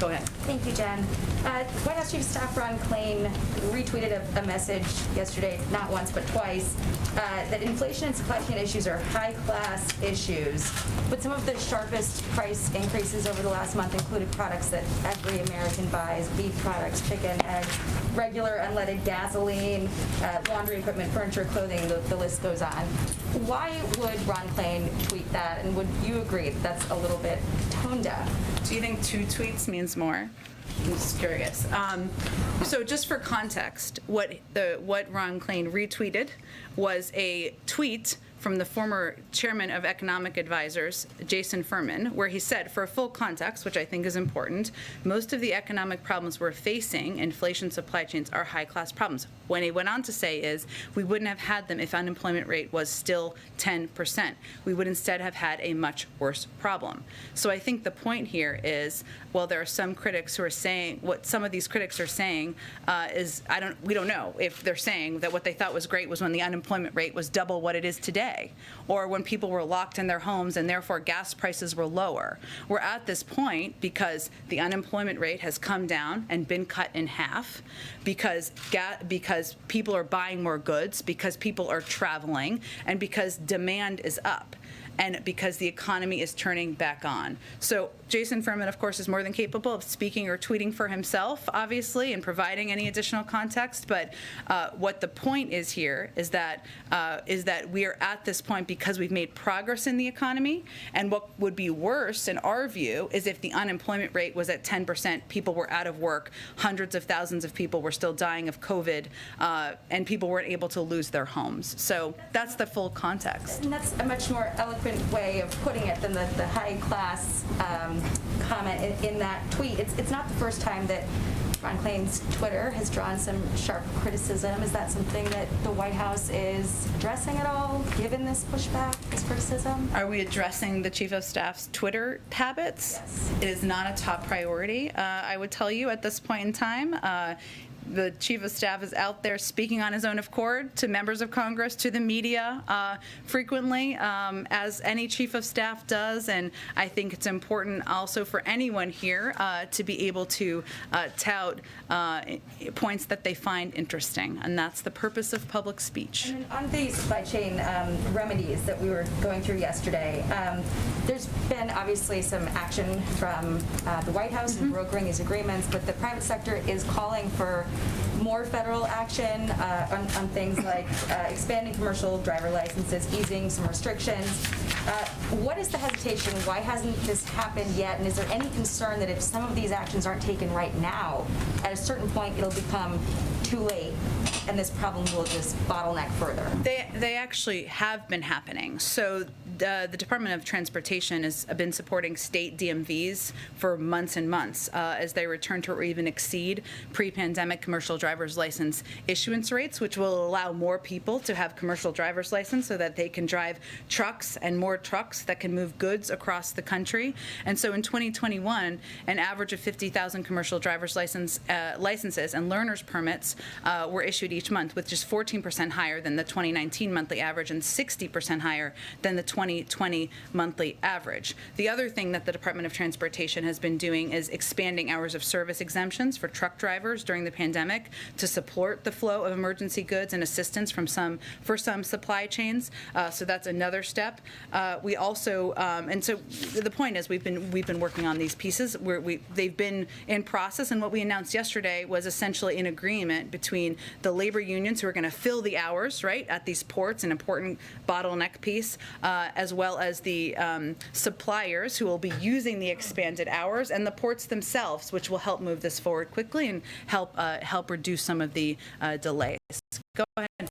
Go ahead. Thank you, Jen. White House Chief of Staff Ron Klain retweeted a message yesterday, not once but twice, that inflation and supply chain issues are high-class issues. But some of the sharpest price increases over the last month included products that every American buys: beef products, chicken, eggs, regular unleaded gasoline, laundry equipment, furniture, clothing, the list goes on. Why would Ron Klain tweet that, and would you agree that that's a little bit tone deaf? Do you think 2 tweets means more? I'm just curious. So just for context, what Ron Klain retweeted was a tweet from the former chairman of economic advisors, Jason Furman, where he said, for full context, which I think is important, most of the economic problems we're facing, inflation, supply chains, are high-class problems. What he went on to say is, we wouldn't have had them if unemployment rate was still 10%. We would instead have had a much worse problem. So I think the point here is, well, there are some critics who are saying, what some of these critics are saying is, we don't know if they're saying that what they thought was great was when the unemployment rate was double what it is today, or when people were locked in their homes and therefore gas prices were lower. We're at this point because the unemployment rate has come down and been cut in half, because people are buying more goods, because people are traveling, and because demand is up, and because the economy is turning back on. So Jason Furman, of course, is more than capable of speaking or tweeting for himself, obviously, and providing any additional context. But what the point is here is that we are at this point because we've made progress in the economy. And what would be worse, in our view, is if the unemployment rate was at 10%, people were out of work, hundreds of thousands of people were still dying of COVID, and people weren't able to lose their homes. So that's the full context. And that's a much more eloquent way of putting it than the high-class comment in that tweet. It's not the first time that Ron Klain's Twitter has drawn some sharp criticism. Is that something that the White House is addressing at all, given this pushback, this criticism? Are we addressing the Chief of Staff's Twitter habits? Yes. It is not a top priority, I would tell you, at this point in time. The Chief of Staff is out there speaking on his own accord to members of Congress, to the media frequently, as any Chief of Staff does. And I think it's important also for anyone here to be able to tout points that they find interesting. And that's the purpose of public speech. And then on the supply chain remedies that we were going through yesterday, there's been obviously some action from the White House in brokering these agreements, but the private sector is calling for more federal action on things like expanding commercial driver licenses, easing some restrictions. What is the hesitation? Why hasn't this happened yet? And is there any concern that if some of these actions aren't taken right now, at a certain point it'll become too late and this problem will just bottleneck further? They actually have been happening. So the Department of Transportation has been supporting state DMVs for months and months as they return to or even exceed pre-pandemic commercial driver's license issuance rates, which will allow more people to have commercial driver's license so that they can drive trucks and more trucks that can move goods across the country. And so in 2021, an average of 50,000 commercial driver's licenses and learner's permits were issued each month, which is 14% higher than the 2019 monthly average and 60% higher than the 2020 monthly average. The other thing that the Department of Transportation has been doing is expanding hours of service exemptions for truck drivers during the pandemic to support the flow of emergency goods and assistance for some supply chains. So that's another step. We also, and so the point is, we've been working on these pieces. They've been in process, and what we announced yesterday was essentially an agreement between the labor unions, who are going to fill the hours, right, at these ports, an important bottleneck piece, as well as the suppliers who will be using the expanded hours, and the ports themselves, which will help move this forward quickly and help reduce some of the delays. Go ahead.